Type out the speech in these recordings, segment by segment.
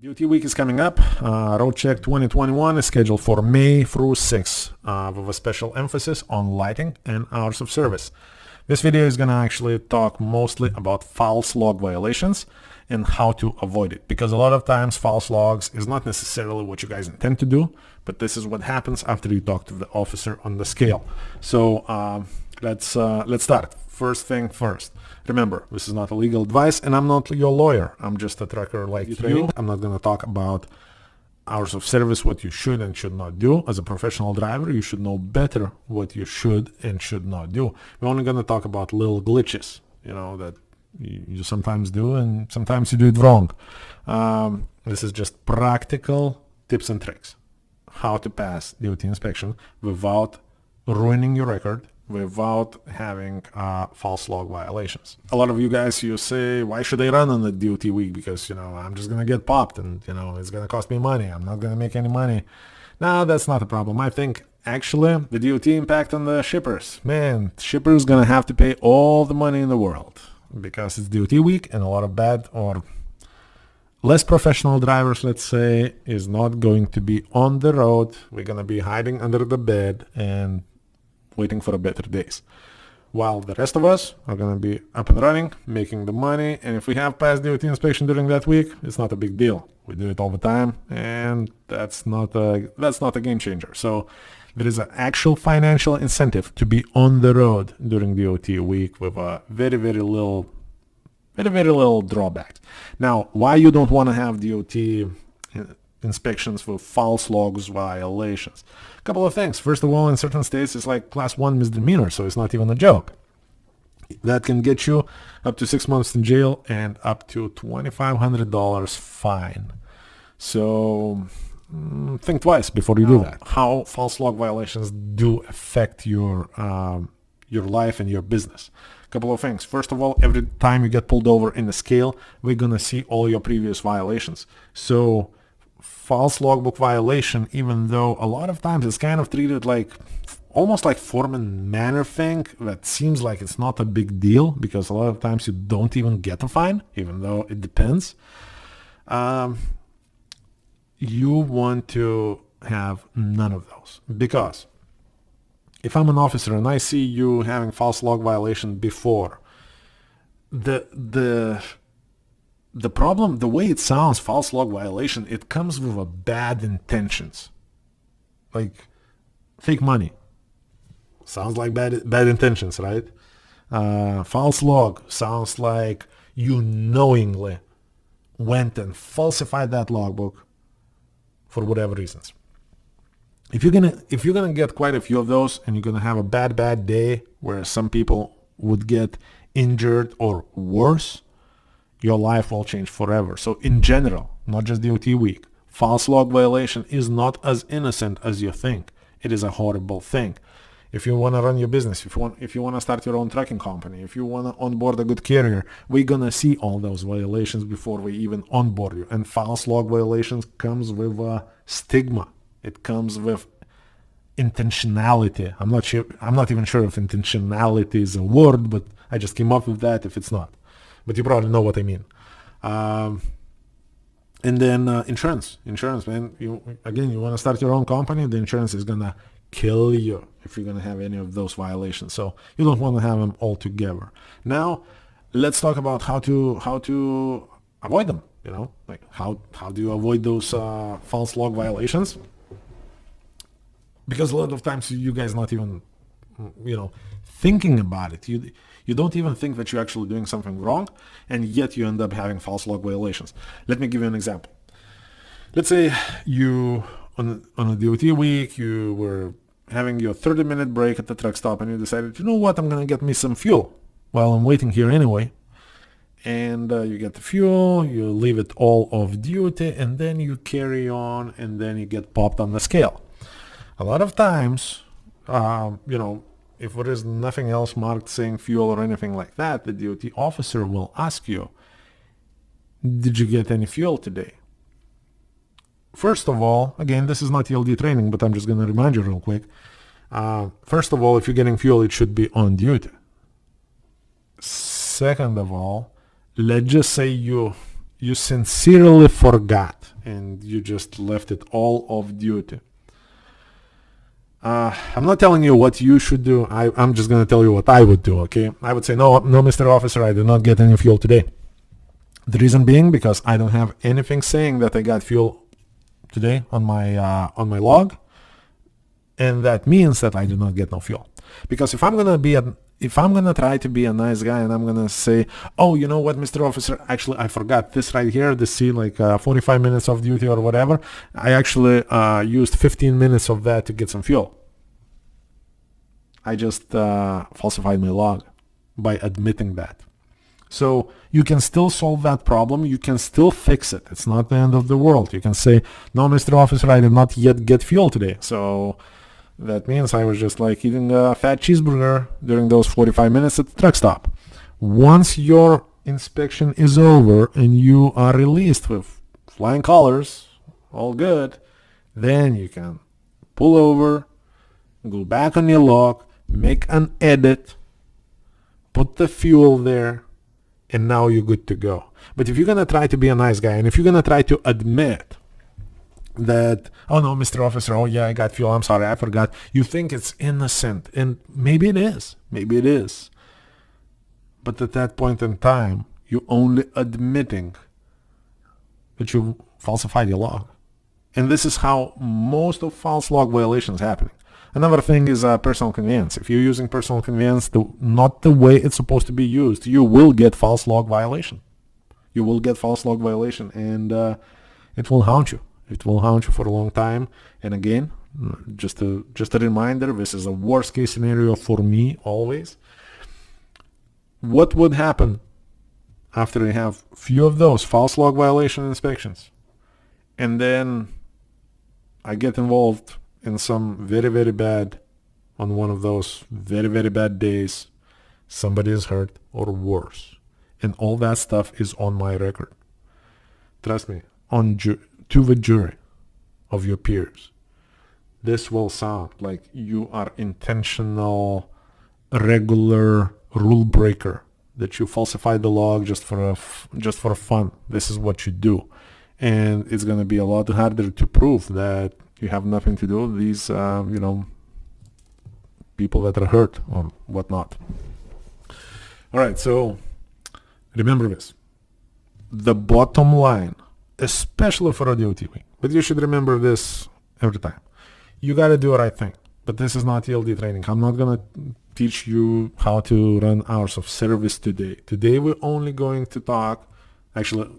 DOT week is coming up. Road Check 2021 is scheduled for May through 6 with a special emphasis on lighting and hours of service. This video is going to actually talk mostly about false log violations and how to avoid it, because a lot of times false logs is not necessarily what you guys intend to do, but this is what happens after you talk to the officer on the scale. So let's start. First thing first. Remember, this is not a legal advice, and I'm not your lawyer. I'm just a trucker like you. I'm not going to talk about hours of service, what you should and should not do. As a professional driver, you should know better what you should and should not do. We're only going to talk about little glitches, that you sometimes do and sometimes you do it wrong. This is just practical tips and tricks. How to pass DOT inspection without ruining your record, without having false log violations. A lot of you guys, you say, why should I run on the DOT week? Because, I'm just going to get popped and, it's going to cost me money. I'm not going to make any money. No, that's not a problem. I think actually the DOT impact on the shippers. Man, shippers going to have to pay all the money in the world because it's DOT week, and a lot of bad or less professional drivers, let's say, is not going to be on the road. We're going to be hiding under the bed and waiting for a better days, while the rest of us are going to be up and running, making the money. And if we have passed DOT inspection during that week, it's not a big deal. We do it all the time, and that's not a game changer. So there is an actual financial incentive to be on the road during DOT week with a very little drawbacks. Now, why you don't want to have DOT inspections for false logs violations? A couple of things. First of all, in certain states it's like class 1 misdemeanor, so it's not even a joke. That can get you up to 6 months in jail and up to $2,500 fine. So think twice before you do that. How false log violations do affect your life and your business. Couple of things. First of all, every time you get pulled over in the scale, we're gonna see all your previous violations. So false logbook violation, even though a lot of times it's kind of treated like almost like form and manner thing, that seems like it's not a big deal because a lot of times you don't even get a fine, even though it depends. You want to have none of those, because if I'm an officer and I see you having false log violation before, the problem, the way it sounds, false log violation, it comes with a bad intentions. Like fake money. Sounds like bad intentions, right? False log sounds like you knowingly went and falsified that logbook for whatever reasons. If you're gonna get quite a few of those, and you're gonna have a bad day where some people would get injured or worse, your life will change forever. So in general, not just DOT week, false log violation is not as innocent as you think. It is a horrible thing. If you want to run your business, if you want to start your own trucking company, if you want to onboard a good carrier, we're going to see all those violations before we even onboard you. And false log violations comes with a stigma. It comes with intentionality. I'm not even sure if intentionality is a word, but I just came up with that if it's not. But you probably know what I mean. And then insurance, man. You want to start your own company, the insurance is going to kill you if you're going to have any of those violations. So you don't want to have them all together. Now, let's talk about how to avoid them. Like how do you avoid those false log violations? Because a lot of times you guys not even, thinking about it. You don't even think that you're actually doing something wrong, and yet you end up having false log violations. Let me give you an example. Let's say you, on a DOT week, you were having your 30-minute break at the truck stop, and you decided, you know what, I'm going to get me some fuel while I'm waiting here anyway. And you get the fuel, you leave it all off duty, and then you carry on, and then you get popped on the scale. A lot of times, if there is nothing else marked saying fuel or anything like that, the DOT officer will ask you, did you get any fuel today? First of all, again, this is not ELD training, but I'm just going to remind you real quick. First of all, if you're getting fuel, it should be on duty. Second of all, let's just say you you sincerely forgot and you just left it all off duty. I'm not telling you what you should do. I'm just going to tell you what I would do, okay? I would say, no, Mr. Officer, I did not get any fuel today. The reason being because I don't have anything saying that I got fuel today on my log, and that means that I did not get no fuel. Because if I'm gonna try to be a nice guy and I'm gonna say, oh, you know what, Mr. Officer, actually I forgot this right here, this 45 minutes of duty or whatever, I actually used 15 minutes of that to get some fuel. I just falsified my log by admitting that. So you can still solve that problem. You can still fix it. It's not the end of the world. You can say, no, Mr. Officer, I did not yet get fuel today. So that means I was just like eating a fat cheeseburger during those 45 minutes at the truck stop. Once your inspection is over and you are released with flying colors, all good, then you can pull over, go back on your log, make an edit, put the fuel there, and now you're good to go. But if you're going to try to be a nice guy, and if you're going to try to admit that, oh no, Mr. Officer, oh yeah, I got fuel, I'm sorry, I forgot, you think it's innocent, and maybe it is, but at that point in time, you're only admitting that you falsified your log. And this is how most of false log violations happening. Another thing is personal conveyance. If you're using personal conveyance not the way it's supposed to be used, you will get false log violation. You will get false log violation, and it will haunt you. It will haunt you for a long time. And again, just a reminder, this is a worst case scenario for me always. What would happen after you have few of those false log violation inspections, and then I get involved in some very, very bad, on one of those very, very bad days, somebody is hurt or worse, and all that stuff is on my record. Trust me, to the jury of your peers, this will sound like you are intentional, regular rule breaker, that you falsify the log just for fun. This is what you do, and it's going to be a lot harder to prove that you have nothing to do with these, people that are hurt or whatnot. All right, so remember this. The bottom line, especially for radio TV, but you should remember this every time. You got to do the right thing, but this is not ELD training. I'm not going to teach you how to run hours of service today. Today we're only going to talk,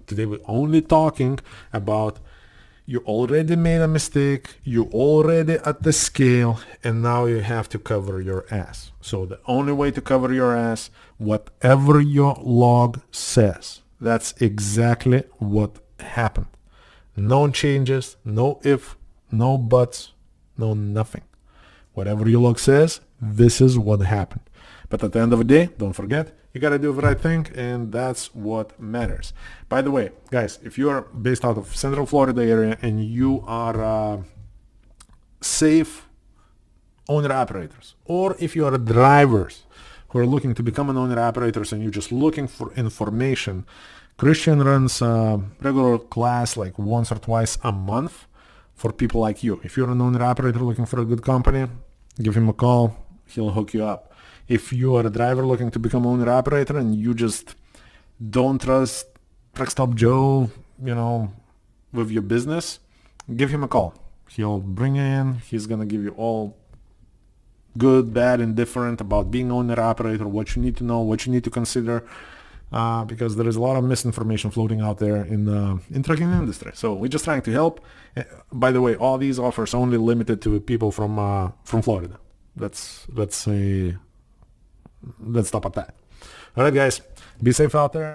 today we're only talking about you already made a mistake, you already at the scale, and now you have to cover your ass. So the only way to cover your ass, whatever your log says, that's exactly what happened. No changes, no if, no buts, no nothing. Whatever your log says, this is what happened. But at the end of the day, don't forget, you gotta do the right thing, and that's what matters. By the way, guys, if you are based out of Central Florida area and you are safe owner-operators, or if you are drivers who are looking to become an owner-operators and you're just looking for information, Christian runs a regular class like once or twice a month for people like you. If you're an owner-operator looking for a good company, give him a call. He'll hook you up. If you are a driver looking to become owner-operator and you just don't trust Truck Stop Joe, with your business, give him a call. He'll bring you in. He's going to give you all good, bad, indifferent about being owner-operator, what you need to know, what you need to consider, because there is a lot of misinformation floating out there in trucking industry. So we're just trying to help. By the way, all these offers only limited to people from Florida. Let's stop at that. All right, guys, be safe out there.